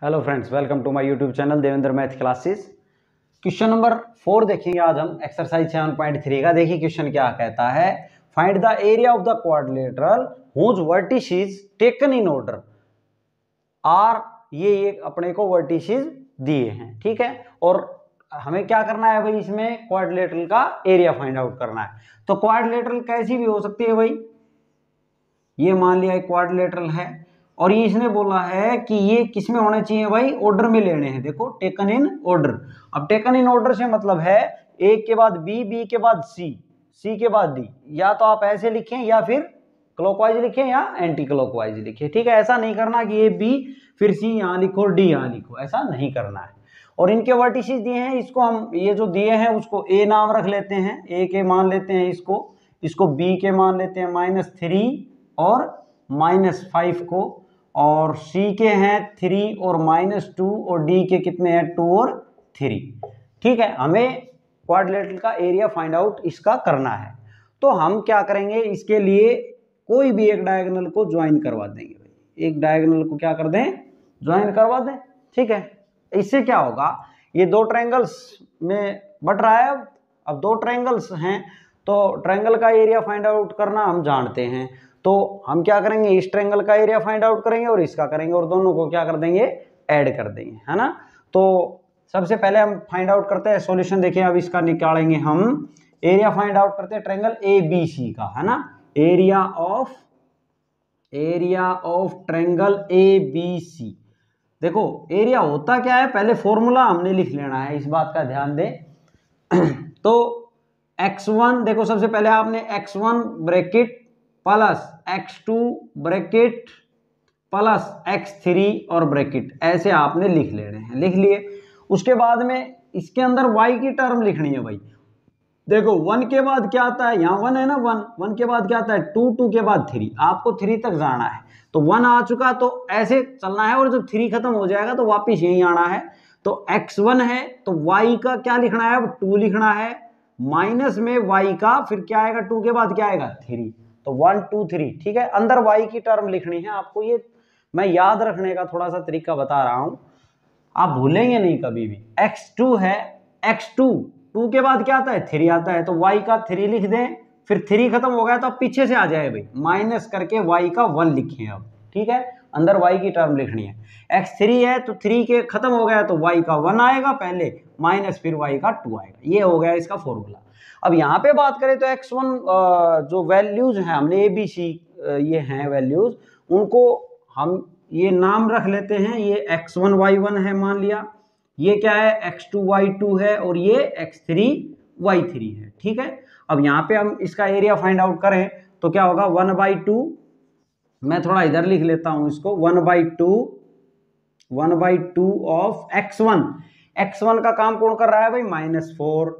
Hello friends, welcome to my YouTube channel Devendra math classes. Question number 4 देखेंगे आज हम exercise 7.3 का। देखिए क्वेश्चन क्या कहता है, find the area of the quadrilateral whose vertices taken in order are. ये अपने को वर्टिसेस दिए हैं, ठीक है। और हमें क्या करना है भाई, इसमें क्वाड्रिलेटरल का एरिया फाइंड आउट करना है। तो क्वाड्रिलेटरल कैसी भी हो सकती है भाई, ये मान लिया एक क्वाड्रिलेटरल है और ये इसने बोला है कि ये किस में होने चाहिए भाई, ऑर्डर में लेने हैं। देखो टेकन इन ऑर्डर। अब टेकन इन ऑर्डर से मतलब है ए के बाद बी, बी के बाद सी, सी के बाद डी। या तो आप ऐसे लिखें या फिर क्लॉकवाइज लिखें या एंटी क्लॉकवाइज लिखें, ठीक है। ऐसा नहीं करना कि ये बी फिर सी यहाँ लिखो डी यहाँ लिखो, ऐसा नहीं करना है। और इनके वर्टिसेस दिए हैं, इसको हम ये जो दिए हैं उसको ए नाम रख लेते हैं, ए के मान लेते हैं इसको बी के मान लेते हैं -3 और -5 को, और सी के हैं 3 और -2 और डी के कितने हैं 2 और 3, ठीक है। हमें क्वाड्रिलेटरल का एरिया फाइंड आउट इसका करना है। तो हम क्या करेंगे, इसके लिए कोई भी एक डायगोनल को ज्वाइन करवा देंगे भाई। एक डायगोनल को क्या कर दें, ज्वाइन करवा दें, ठीक है। इससे क्या होगा, ये दो ट्रायंगल्स में बट रहा है। अब दो ट्रायंगल्स हैं तो ट्रायंगल का एरिया फाइंड आउट करना हम जानते हैं। तो हम क्या करेंगे, इस ट्रायंगल का एरिया फाइंड आउट करेंगे और इसका करेंगे और दोनों को क्या कर देंगे, ऐड कर देंगे, है ना। तो सबसे पहले हम फाइंड आउट करते हैं सॉल्यूशन। देखिए अब इसका निकालेंगे हम, एरिया फाइंड आउट करते हैं ट्रायंगल ए बी सी का, है ना। Area of triangle A B C. देखो एरिया होता क्या है, पहले फॉर्मूला हमने लिख लेना है, इस बात का ध्यान दें। तो x1, देखो सबसे पहले आपने x1 bracket plus x2 bracket plus x3 और ब्रैकेट, ऐसे आपने लिख लेने हैं, लिख लिए। उसके बाद में इसके अंदर y की टर्म लिखनी है भाई। देखो 1 के बाद क्या आता है, यहाँ 1 है ना, 1 के बाद क्या आता है 2, 2 के बाद 3, आपको 3 तक जाना है। तो 1 आ चुका तो ऐसे चलना है और जब 3 खत्म हो जाएगा तो वापिस यहीं आना है। तो x1 है तो y का क्या लिखना है, अब 2 लिखना है, माइनस में y का फिर क्या आएगा, 2 के बाद क्या आएगा 3, तो 1 2 3, ठीक है। अंदर y की टर्म लिखनी है आपको। ये मैं याद रखने का थोड़ा सा तरीका बता रहा हूं, आप भूलेंगे नहीं कभी भी। x2 है, x2 2 के बाद क्या आता है 3 आता है, तो y का 3 लिख दें, फिर 3 खत्म हो गया तो अब पीछे से आ जाए भाई, माइनस करके y का 1 लिखें अब, ठीक है। अंदर y की टर्म लिखनी है। x3 है तो 3 के खत्म हो गया तो y का 1 आएगा पहले, माइनस फिर y का 2 आएगा। ये हो गया इसका फॉर्मूला। अब यहाँ पे बात करें तो x1 जो वैल्यूज हैं हमने ए बी सी ये हैं वैल्यूज, उनको हम ये नाम रख लेते हैं। ये x1 y1 है मान लिया, ये क्या है x2 y2 है और ये x3 y3 है, ठीक है। अब यहाँ पे हम इसका एरिया फाइंड आउट करें तो क्या होगा 1/2, मैं थोड़ा इधर लिख लेता हूं इसको, 1/2 ऑफ x1 का काम कौन कर रहा है भाई, -4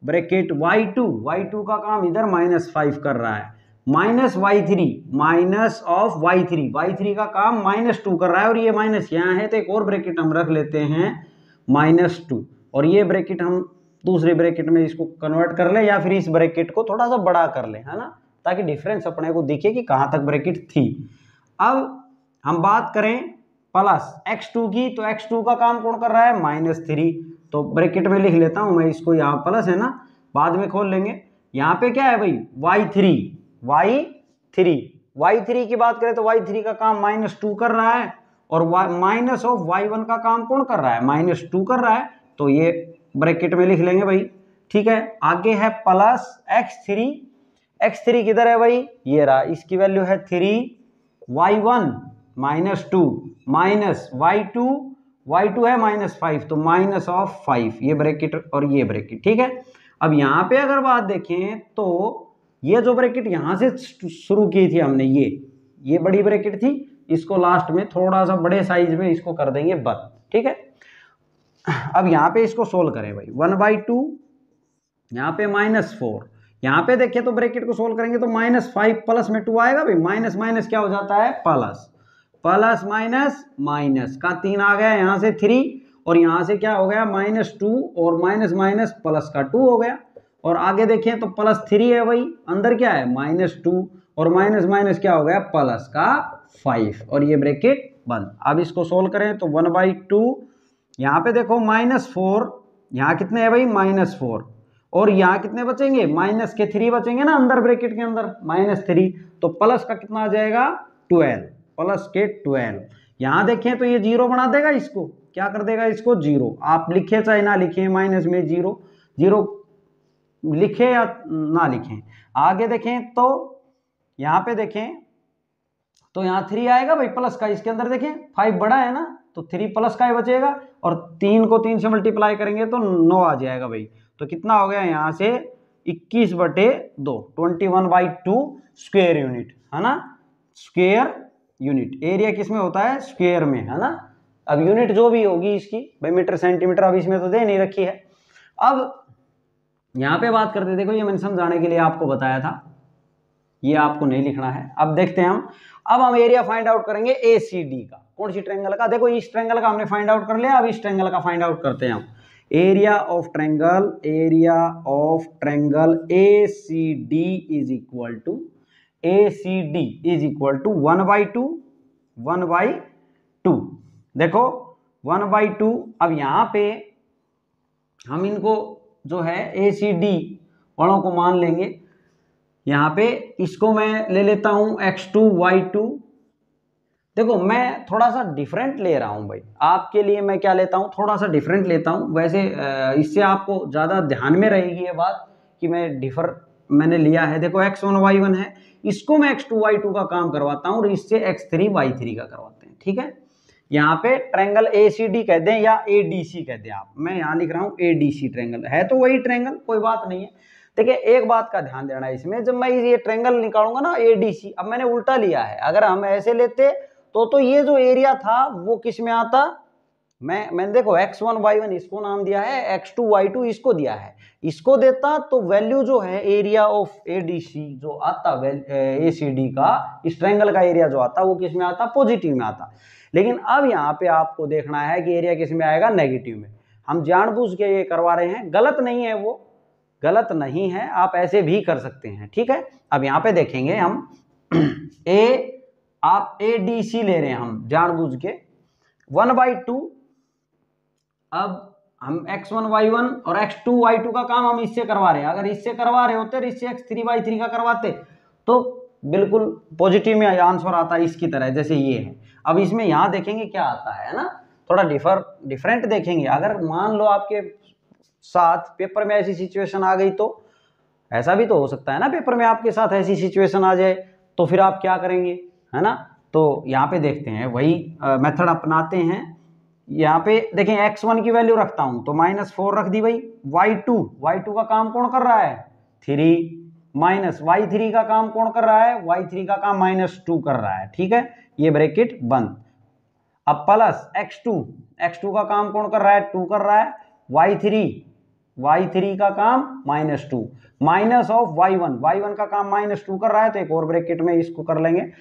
ब्रैकेट y2 का काम इधर -5 कर रहा है, minus y3 minus of y3 का काम -2 कर रहा है और ये माइनस यहाँ है तो एक और ब्रैकेट हम रख लेते हैं -2, और ये ब्रैकेट हम दूसरे ब्रैकेट में इसको कन्वर्ट कर ले या फिर इस ब्रैकेट को थोड़ा सा बड़ा कर ले, है ना, ताकि डिफरेंस अपने को दिखे कि कहाँ तक ब्रैकेट थी। अब हम बात करें प्लस x2 की, तो x2 का काम कौन कर रहा है -3, तो ब्रैकेट में लिख लेता हूं मैं इसको, यहाँ प्लस है ना, बाद में खोल लेंगे। यहाँ पे क्या है भाई y3 की बात करें तो y3 का काम -2 कर रहा है और माइनस ऑफ y1 का काम कौन कर रहा है, -2 कर रहा है, तो ये ब्रैकेट में लिख लेंगे भाई, ठीक है। आगे है प्लस x3 किधर है भाई, ये रहा, इसकी वैल्यू है 3y1 -2 माइनस y2 है -5, तो माइनस ऑफ 5, ये ब्रैकेट और ये ब्रैकेट, ठीक है। अब यहाँ पे अगर बात देखें तो ये जो ब्रैकेट यहाँ से शुरू की थी हमने, ये बड़ी ब्रैकेट थी, इसको लास्ट में थोड़ा सा बड़े साइज में इसको कर देंगे बंद, ठीक है। अब यहाँ पे इसको सोल्व करें भाई, 1/2 यहाँ पे -4, यहाँ पे देखिए तो ब्रैकेट को सोल्व करेंगे तो -5 प्लस में 2 आएगा भाई, माइनस माइनस क्या हो जाता है प्लस, प्लस माइनस माइनस का 3 आ गया, यहाँ से 3 और यहाँ से क्या हो गया -2 और माइनस माइनस प्लस का 2 हो गया। और आगे देखें तो +3 है भाई, अंदर क्या है -2 और माइनस माइनस क्या हो गया प्लस का 5 और ये ब्रैकेट बंद। अब इसको सोल्व करें तो 1/2, यहाँ पे देखो -4, यहाँ कितने हैं भाई -4, और यहाँ कितने बचेंगे माइनस के 3 बचेंगे ना अंदर ब्रैकेट के अंदर -3, तो प्लस का कितना आ जाएगा 12, प्लस के 12। यहाँ देखें तो ये 0 बना देगा, इसको क्या कर देगा, इसको 0। आप लिखे चाहे ना लिखे, माइनस में 0 0 लिखे या ना लिखें। आगे देखें तो यहाँ पे देखें तो यहाँ 3 आएगा भाई प्लस का, इसके अंदर देखें 5 बड़ा है ना, तो 3 प्लस का ही बचेगा, और 3 को 3 से मल्टीप्लाई करेंगे तो 9 आ जाएगा भाई। तो कितना हो गया यहाँ से 21/2, 21/2 स्क्वायर यूनिट, है ना, स्क्वायर यूनिट। एरिया किस में होता है, स्क्वायर में, है ना। अब यूनिट जो भी होगी इसकी भाई मीटर सेंटीमीटर, अब इसमें तो दे नहीं रखी है। अब यहाँ पे बात करते, देखो ये मैंने समझाने के लिए आपको बताया था, ये आपको नहीं लिखना है। अब देखते हैं हम, अब हम एरिया फाइंड आउट करेंगे एसीडी का। कौन सी ट्रायंगल का, देखो इस ट्रायंगल का हमने फाइंड आउट कर लिया, अब इस ट्रायंगल का फाइंड आउट करते हैं हम। Area of triangle ACD is equal to 1/2। देखो 1/2। अब यहाँ पे हम इनको जो है एसीडी वालों को मान लेंगे। यहाँ पे इसको मैं ले लेता हूँ x2 y2। देखो मैं थोड़ा सा डिफरेंट ले रहा हूँ भाई, आपके लिए मैं क्या लेता हूँ, थोड़ा सा डिफरेंट लेता हूँ। वैसे इससे आपको ज़्यादा ध्यान में रहेगी ये बात कि मैंने लिया है। देखो x1 y1 है, इसको मैं x2 y2 का काम करवाता हूँ और इससे x3 y3 का करवाते हैं, ठीक है। यहाँ पे ट्रायंगल ACD कह दें या ADC कह दें आप, मैं यहाँ लिख रहा हूँ ADC ट्रायंगल है, तो वही ट्रायंगल, कोई बात नहीं है। देखिए एक बात का ध्यान देना है इसमें, जब मैं ये ट्रायंगल निकालूंगा ना ADC, अब मैंने उल्टा लिया है, अगर हम ऐसे लेते तो ये जो एरिया था वो किस में आता, मैंने देखो x1 y1 इसको नाम दिया है, x2 y2 इसको दिया है, इसको देता तो वैल्यू जो है एरिया ऑफ ADC जो आता ACD का, इस ट्रायंगल का एरिया जो आता वो किस में आता, पॉजिटिव में आता। लेकिन अब यहाँ पे आपको देखना है कि एरिया किस में आएगा, नेगेटिव में। हम जानबूझ के ये करवा रहे हैं, गलत नहीं है, वो गलत नहीं है, आप ऐसे भी कर सकते हैं, ठीक है। अब यहाँ पे देखेंगे हम आप ADC ले रहे हैं हम जानबूझ के 1/2। अब हम x1 y1 और x2 y2 का काम हम इससे करवा रहे हैं, अगर इससे करवा रहे होते और इससे x3 y3 का करवाते तो बिल्कुल पॉजिटिव में आंसर आता है इसकी तरह, जैसे ये है। अब इसमें यहाँ देखेंगे क्या आता है ना, थोड़ा डिफरेंट देखेंगे। अगर मान लो आपके साथ पेपर में ऐसी सिचुएशन आ गई, तो ऐसा भी तो हो सकता है ना, पेपर में आपके साथ ऐसी सिचुएशन आ जाए तो फिर आप क्या करेंगे, है ना। तो यहाँ पे देखते हैं, वही मेथड अपनाते हैं। यहाँ पे देखें x1 की वैल्यू रखता हूँ तो -4 रख दी भाई। y2 का काम कौन कर रहा है, 3, माइनस y3 का काम कौन कर रहा है, y3 का काम -2 कर रहा है, ठीक है, ये ब्रैकेट बंद। अब प्लस x2 का काम कौन कर रहा है, 2 कर रहा है, y3 का काम -2, माइनस ऑफ y1 का काम -2 कर रहा है, तो एक और ब्रैकेट में इसको कर लेंगे।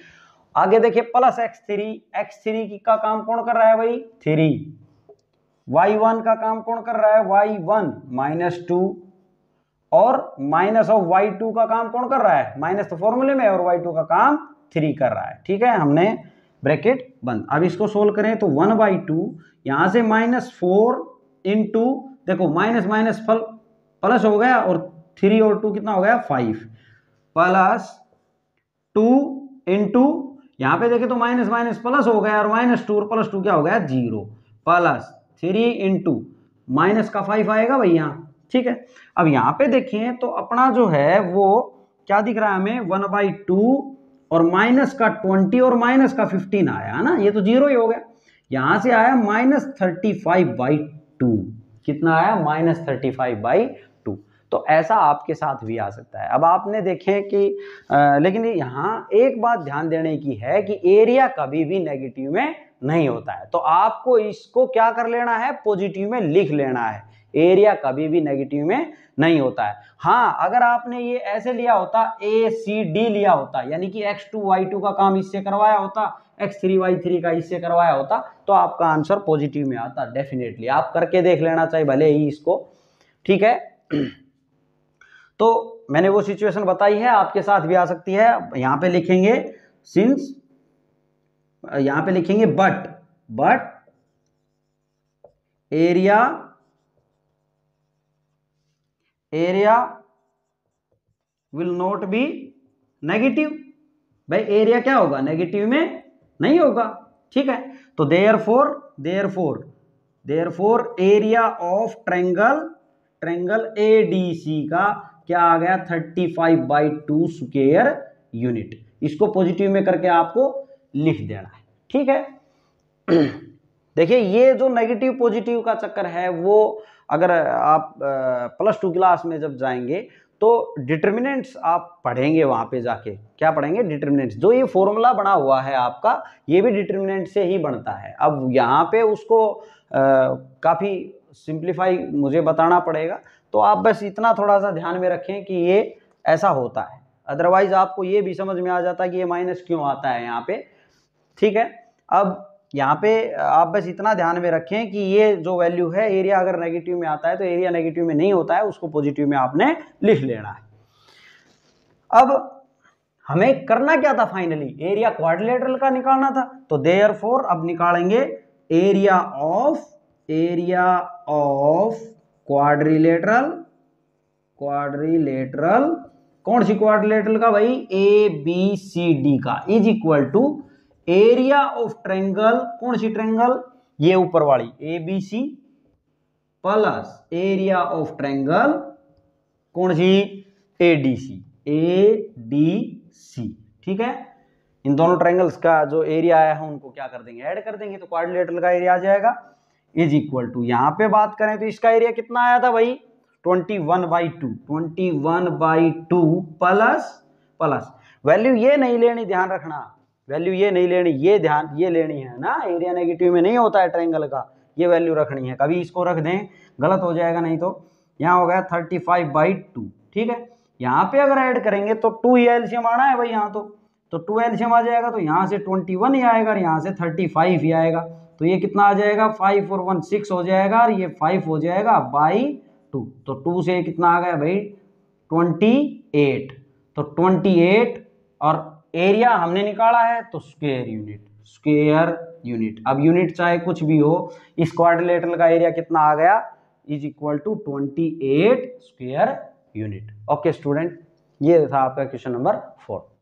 आगे देखिए प्लस x3 का काम कौन कर रहा है भाई, 3, y1 का काम कौन कर रहा है, y1 -2, और माइनस ऑफ y2 का काम कौन कर रहा है, माइनस तो फॉर्मूले में, और y2 का काम 3 कर रहा है, ठीक है, हमने ब्रैकेट बंद। अब इसको सोल्व करें तो 1/2, यहां से -4 इंटू, देखो माइनस प्लस हो गया, और 3 और 2 कितना हो गया 5, प्लस 2 इंटू, यहां पे देखे तो माइनस प्लस हो गया, और -2 और +2 क्या हो गया 0, प्लस 3 इंटू माइनस का 5 आएगा भाई यहाँ, ठीक है। अब यहाँ पे देखें तो अपना जो है वो क्या दिख रहा है हमें, 1/2 और माइनस का 20 और माइनस का 15 आया है ना, ये तो 0 ही हो गया। यहां से आया -35/2, कितना आया, -35/2। तो ऐसा आपके साथ भी आ सकता है। अब आपने देखें कि लेकिन यहाँ एक बात ध्यान देने की है कि एरिया कभी भी नेगेटिव में नहीं होता है, तो आपको इसको क्या कर लेना है, पॉजिटिव में लिख लेना है। एरिया कभी भी नेगेटिव में नहीं होता है। हाँ, अगर आपने ये ऐसे लिया होता, ACD लिया होता, यानी कि x2 y2 का काम इससे करवाया होता, x3 y3 का इससे करवाया होता, तो आपका आंसर पॉजिटिव में आता डेफिनेटली। आप करके देख लेना चाहिए भले ही इसको, ठीक है। तो मैंने वो सिचुएशन बताई है, आपके साथ भी आ सकती है। यहाँ पे लिखेंगे सिंस यहां पे लिखेंगे but area will not be negative. भाई एरिया क्या होगा, नेगेटिव में नहीं होगा, ठीक है। तो therefore area of triangle ADC का क्या आ गया, 35/2 स्क्वायर यूनिट। इसको पॉजिटिव में करके आपको लिख देना है, ठीक है। देखिए ये जो नेगेटिव पॉजिटिव का चक्कर है वो अगर आप +2 क्लास में जब जाएंगे तो डिटर्मिनेंट्स आप पढ़ेंगे, वहां पे जाके क्या पढ़ेंगे, डिटर्मिनेंट्स। जो ये फॉर्मूला बना हुआ है आपका, ये भी डिटर्मिनेंट से ही बनता है। अब यहाँ पे उसको काफी सिंप्लीफाई मुझे बताना पड़ेगा, तो आप बस इतना थोड़ा सा ध्यान में रखें कि ये ऐसा होता है। अदरवाइज आपको ये भी समझ में आ जाता है कि ये माइनस क्यों आता है यहाँ पे, ठीक है। अब यहाँ पे आप बस इतना ध्यान में रखें कि ये जो वैल्यू है, एरिया अगर नेगेटिव में आता है तो एरिया नेगेटिव में नहीं होता है, उसको पॉजिटिव में आपने लिख लेना है। अब हमें करना क्या था, फाइनली एरिया क्वाड्रिलेटरल का निकालना था। तो देयरफॉर अब निकालेंगे एरिया ऑफ क्वाड्रिलेटरल कौन सी क्वाड्रिलेटरल का भाई, ABCD का, is equal to area of triangle, कौन सी ट्रायंगल, ये ऊपर वाली ABC plus area of triangle कौन सी, ADC, ठीक है। इन दोनों ट्रायंगल्स का जो एरिया आया है उनको क्या कर देंगे, ऐड कर देंगे, तो क्वाड्रिलेटरल का एरिया आ जाएगा इज इक्वल टू, यहां पे बात करें तो इसका एरिया कितना आया था भाई, 21/2 प्लस वैल्यू ये नहीं लेनी, ध्यान रखना, वैल्यू ये नहीं लेनी, ये लेनी है ना, एरिया नेगेटिव में नहीं होता है ट्रायंगल का, ये वैल्यू रखनी है। कभी इसको रख दें गलत हो जाएगा, नहीं तो यहाँ हो गया 35/2, ठीक है। यहाँ पे अगर ऐड करेंगे तो 2 ही एलसीएम आना है भाई, यहाँ तो 2 एलसीएम आ जाएगा, तो यहाँ से 21 ही आएगा और यहाँ से 35 ही आएगा। तो ये कितना आ जाएगा, 5 और 1 6 हो जाएगा, और ये 5 हो जाएगा /2। तो 2 से कितना आ गया भाई, 28। तो 28 और एरिया हमने निकाला है तो स्क्वायर यूनिट। अब यूनिट चाहे कुछ भी हो, इस क्वाड्रिलेटरल का एरिया कितना आ गया, is equal to 28 square unit. Okay student, ये था आपका क्वेश्चन नंबर 4।